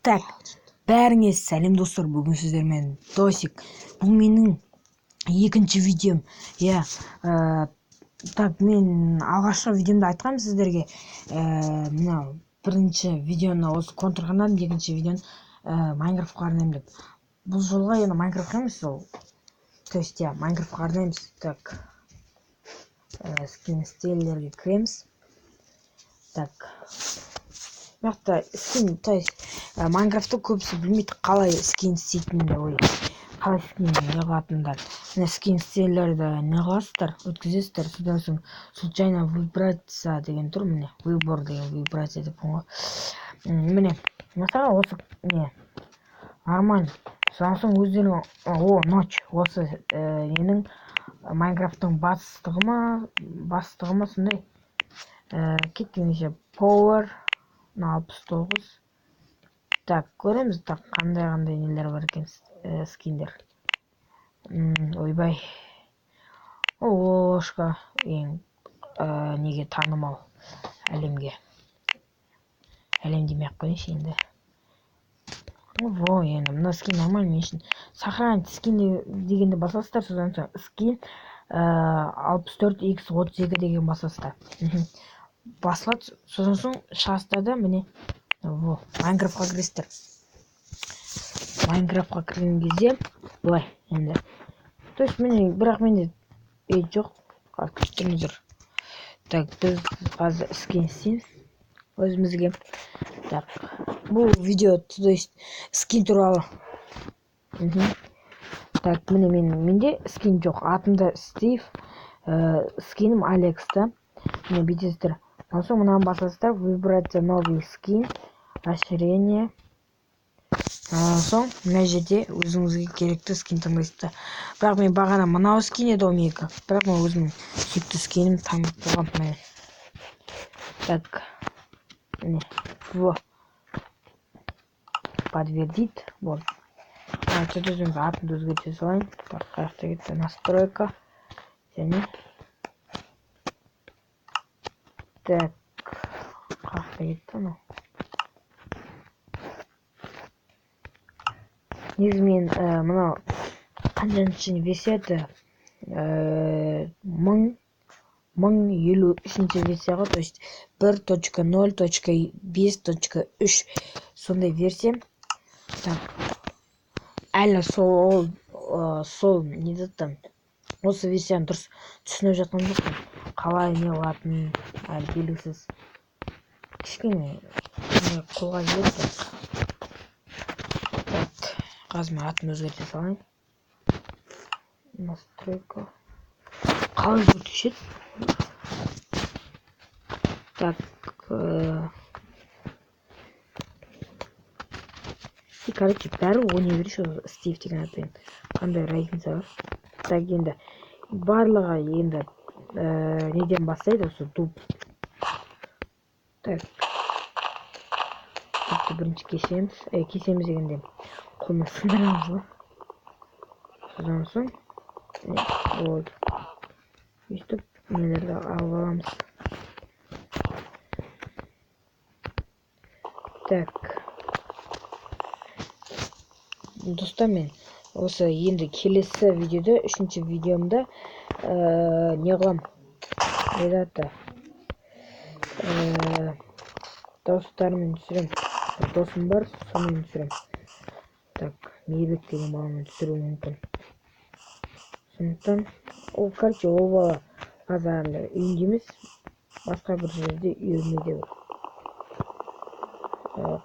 Так, бәріңе сәлем достар, бүгін сіздермен Досик. Бұл менің екінші видеом. Так, мен алғашқы видеомда айтқанмын сіздерге. Мынау бірінші видеоны осы контурға арнадым, екінші видеоны Майнкрафтқа арнаймын деп. Бұл жолға енді Майнкрафтқа емес ол. То есть, Майнкрафтқа арнаймыз. Так, скин стилерге кіреміз. Так. Мақта скин, то есть Майнкрафтты көбісі білмейді қалай скин істейтінін, қалай скин неғылатындар. Міне скин стилерді неғыласыздар, өткізесіздер, содан соң случайно вибрация деген тұр, міне выбор деген вибрация деп қойған. Міне мысалы осы не нормально. Содан соң өздерінің ночь осы менің Майнкрафттың бастығы ма сондай кеткенше power 69. Так, көреміз, так, қандай нелер бар екен, скиндер. Ойбай. Ошқа ең неге танымал әлемге. Әлем демей-ақ қойыншы енді. Енді мына скин нормально мен үшін. Сохранить скин дегенде басасыздар, содан соң скин 64x32 деген басасыздар. Басылады, содан соң шығасыздар да, міне Майнкрафтқа кіресіздер. Майнкрафтқа кірген кезде былай енді. То есть міне, бірақ менде жоқ, күштіңіздер. Так, біз қазір скин істейміз өзімізге. Так, бұл видео, то есть скин туралы. Так, міне менде скин жоқ, атымда Стив, скинім Алекста. Міне бүйтесіздер. Соң мынаны басасыздар, вибрация новый скин, расширение. Соң мына жерде өзіңізге керекті скин таңдайсыздар. Бірақ мен бағана мынау скин еді омега. Бірақ мен өзімнің сүйікті скинім таңдап қойғанмын. Так, міне подтвердить. Вот. Что-то атымды өзгерте салайын. Так, қаяқта кетті настройка. Және так, қаяқта кетті анау. Негізі мен мынау қаншаншы версияда 1053 версияға, то есть 1.0.5.3 сондай версия. Так, әлі сол недеттен осы версияны дұрыс түсініп жатқан жоқпын. Қалай не олатын әлі белгісіз. Кішкене қолға жетті. Так, қазір мен атын өзгерте салайын. Настройка. Қалай өтішеді? Так, короче, бәрі ойнай берші Стив деген атпен. Қандай разница бар? Так, енді барлығы енді неден бастайды осы дуб. Так, дубты бірінші кесеміз дегенде қолына сындырамыз ғой. Содан соң өйстіп нелерді алып аламыз. Так, достар, мен осы енді келесі видеода, үшінші видеомда не қылам? Редакта достармен түсірем. Досым бар, сонымен түсірем. Так, мейбек деген баламен түсіру мүмкін. Сондықтан, короче, ол бала қазір үйінде емес, басқа бір жерде үйірмеде бар.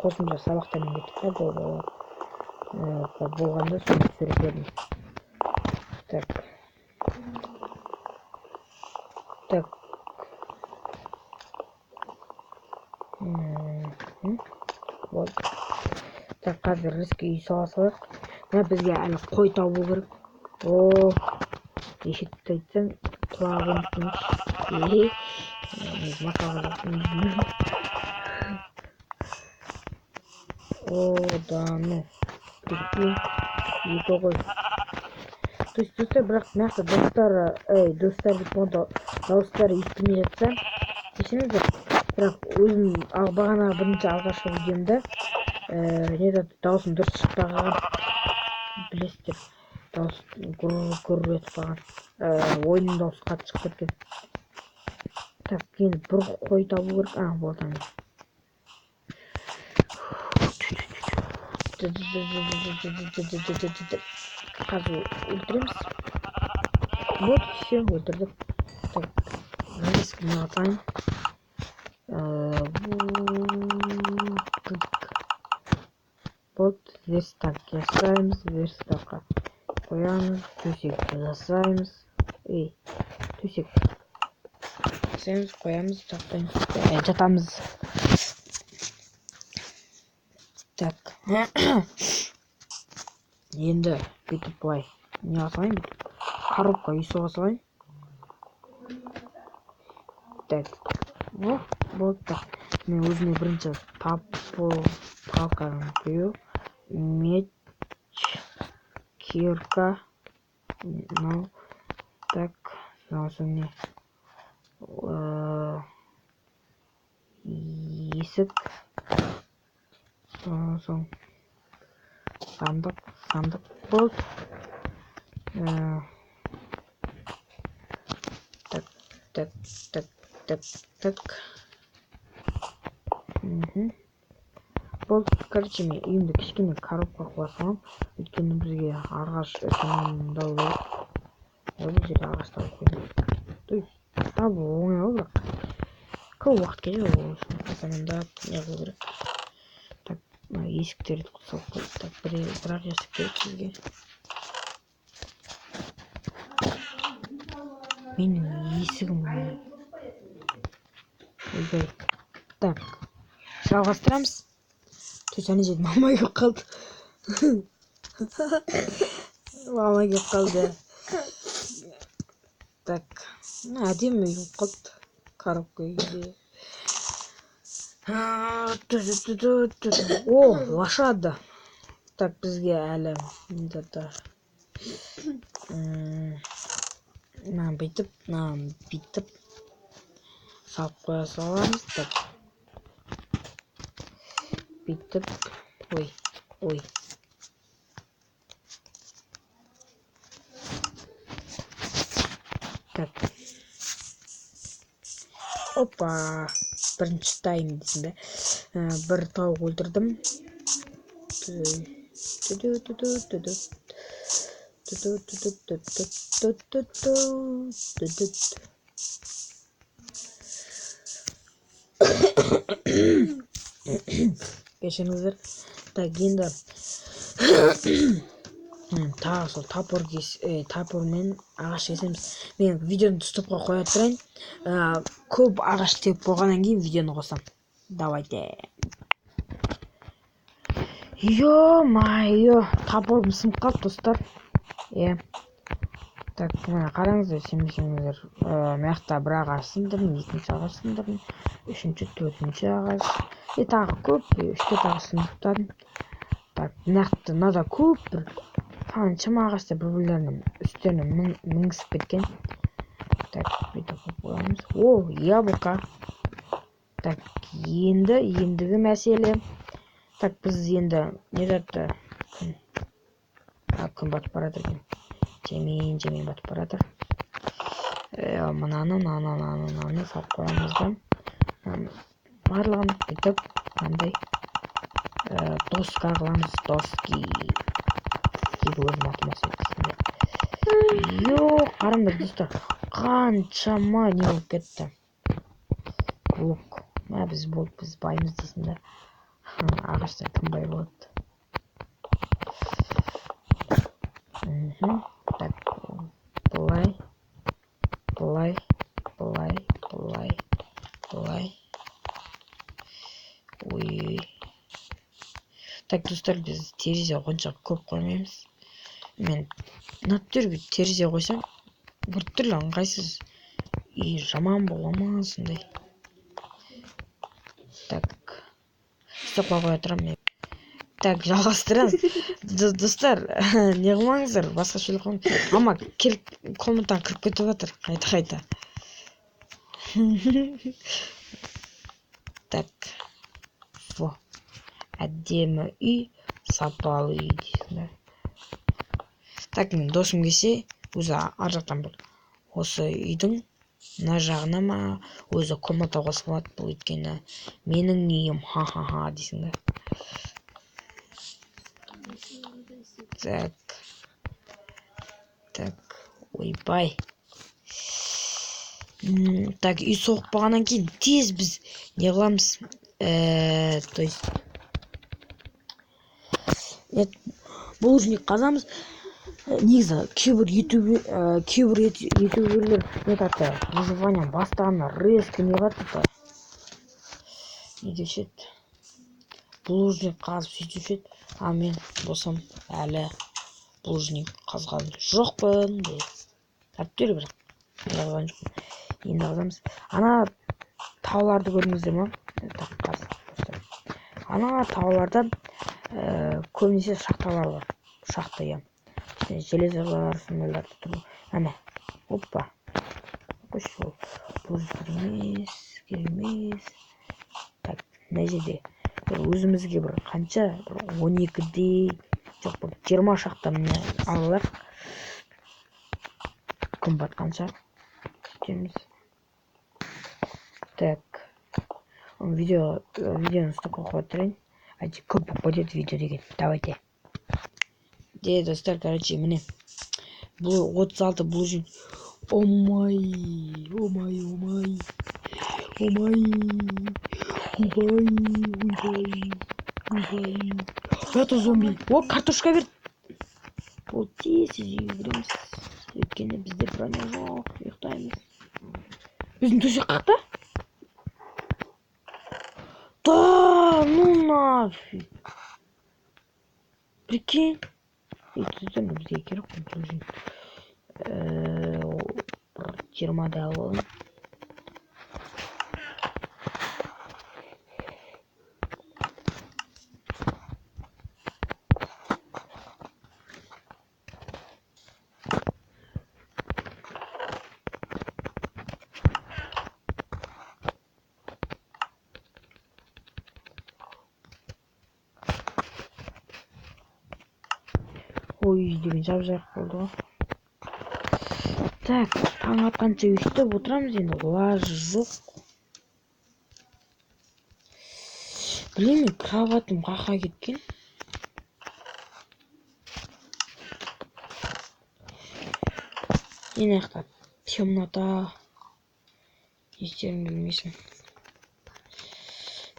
Қосымша сабақтармен кетіп қалды ол бала. Болғанда соны түсіріп бердім. Так. Вот. Так, қазір рискі үй сала салайық. Мына бізге әлі қой табу керек. Ешетті айтсаң, құлағын түсінші. Масаға жатын. Даны. Екі ғой. То есть, достар, бірақ мәқті достар деп онда дауыстары естілмей жатса, кешіріңіздер. Бірақ өзім бағана бірінші алғашқы видеомда не дауысым дұрыс шықпаған білесіздер, дауыс гүр етіп қалған, ойынның дауысы қатты шығып кеткен. Так, енді бір қой табу керек. Болды. Қазір өлтіреміз. Вот, все, өлтірдік. Так, ескіні атайын. Вот, верстак жасаймыз, верстакқа қоямыз, төсек жасаймыз. Төсек жасаймыз, қоямыз, жатамыз. Так, енді бүйтіп былай не асайын, коробка үйсуға салайын. Так, болды. Мен өзіме бірінші палканы құю, меч, кирка, так, соң есік, соң сандық болды. Так. Болды. Короче, мен үйімді кішкене коробка қоя салам. Өйткені бізге ағаш экономдау керек. Бұл жерде ағаш табу қойдым. Табу оңай ғой, бірақ көп уақыт кетеді ол үшін. Замандап не қылу керек. Так, есіктерді салып қойдық. Так, бірақ есік керек бізге. Менің есігім ойбай. Так, жалғастырамыз. Төсәне жетіп мамай кеп қалды. Мамай кеп қалды. Так, әдемі үй болып қалды. Коробка үйде. О, лошадь. Так, бізге әлі бүйтіп салып қоя саламыз. Так, бүйтіп, ой. Так, опа, бірінші тайм дейсің бе? Бір тауық өлтірдім. Кешіріңіздер. Так, енді тағы сол топормен ағаш кесеміз. Мен видеоны стопқа қоя тұрайын. Көп ағаш теп болғаннан кейін видеоны қосам. Давайте. Ё-майо, топорым сынып қалды, достар. Так, қараңыздар, сенбесеңіздер. Маяқта бір ағаш сындырдым, екінші ағаш сындырдым, үшінші, төртінші ағаш. Тағы көп, 3-4 ағаш сындырдым. Так, мынада көп бір қаншама ағаштар бір-бірлерінің үстеріне мінгісіп кеткен. Так, бүйтіп қоямыз. О, яблоко. Так, ендігі мәселе. Так, біз енді не затты? Күн батып барады екен. Жемен батып барады. Мынаны салып қоямыз да. Барлығын бүйтіп, қандай доска қыламыз, доски. Өзім атымасы өткісінде. Қараңдар, достар, қаншама не болып кетті. Блок. Біз баймыз дейсің да. Ағаштан кім бай болады. Так, бұлай. Ой. Так, достар, біз терезе қонша көп қоймаймыз. Мен натүрге терезе қойсам, бір түрлі ыңғайсыз жаман бола ма сондай. Так, стопқа қоя тұрамын. Так, жалғастырамыз. Достар, не қылмаңыздар, басқа шөлі қылмаңыз. Мама комнатаға кіріп кетіп жатыр, қайта. Так, әдемі үй, сапалы үй дейсіңдер. Так, мен досым келсе, өзі ар жақтан бір осы үйдің мына жағына ма өзі комната қосып алады. Бұл өйткені менің үйім, ха-ха-ха дейсіңдер. Так, ойбай. Так, үй соғып болғаннан кейін тез біз не қыламыз? То есть булыжник қазамыз. Негізі кейбір ютуберлер не тапты, выживание бастағанда резко не қылады, не деуші еді, булыжник қазып сөйтуші еді. А мен болсам әлі булыжник қазған жоқпын деп әптер бірақ жазған жоқпын. Енді қазамыз. Ана тауларды көрдіңіздер ма? Ана тауларда көбінесе шахталар бар. Шахта, иә. Железалар, сымдарды тұр. Әне, оппа. Қойшы, бұл келмес. Так, мына жерде өзімізге бір қанша? 12-дей, жоқ, бір 20 шақта міне алалар. Күн батқанша күтеміз. Так, видеоны стоп қойып тұрайын. Әйтсе көп попадет видео деген. Давайте. Достар, короче, міне. Бұл 36 булыжник. Омай. Это зомби. О, картошка бер. Ол тез үйгіреміз. Өйткені бізде броня жоқ, ұйықтаймыз. Біздің төсек қақта? Да, ну нафиг. Прикинь. Бізде керек булыжник. 20-да аlalım. Ой, деген жап-жақ болды ғой. Так, таң атқанша ұйықтап отырамыз енді, лажы жоқ. Білмеймін, кроватым қақа кеткен. Ең аяқта темнота. Естеріңді білмейсің.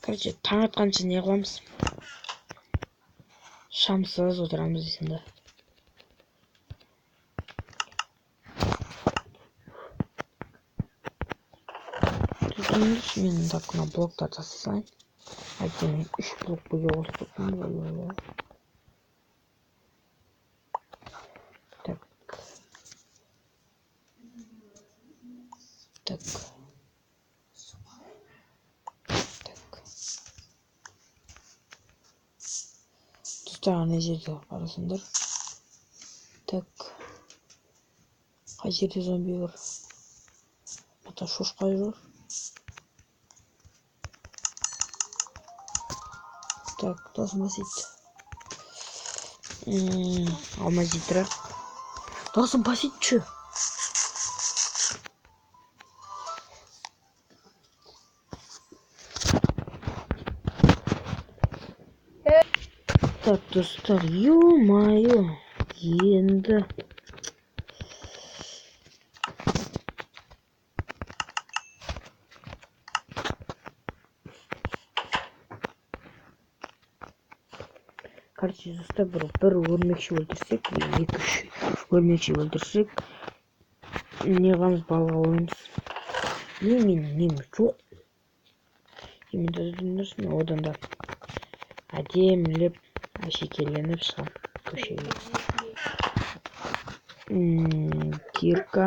Короче, таң атқанша не қыламыз? Шамсыз отырамыз дейсіңдер. Мен так мына блоктар жасасайын. Әйтең 3 блок бөле қосып. Так. Достар, ана жерде қарасыңдар. Так. Қай жерде зомби бар? Ата шошқа жүр. Так, досым басейді. Алмай жетірек. Досым басейді чү? Так, достар, ё-моё, енді. Короче, достар, бір өрмекші өлтірсек, 2-3 өрмекші өлтірсек, не қамыз балға ойымыз. Мен жоқ. Мен дұрсын, одан да әдемілеп, әшекеленіп шығам көшеге. Кирка.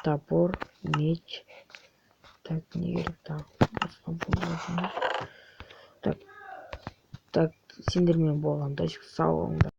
Топор, меч. Так, не керек там. Так, сендермен болған. Сау болыңдар.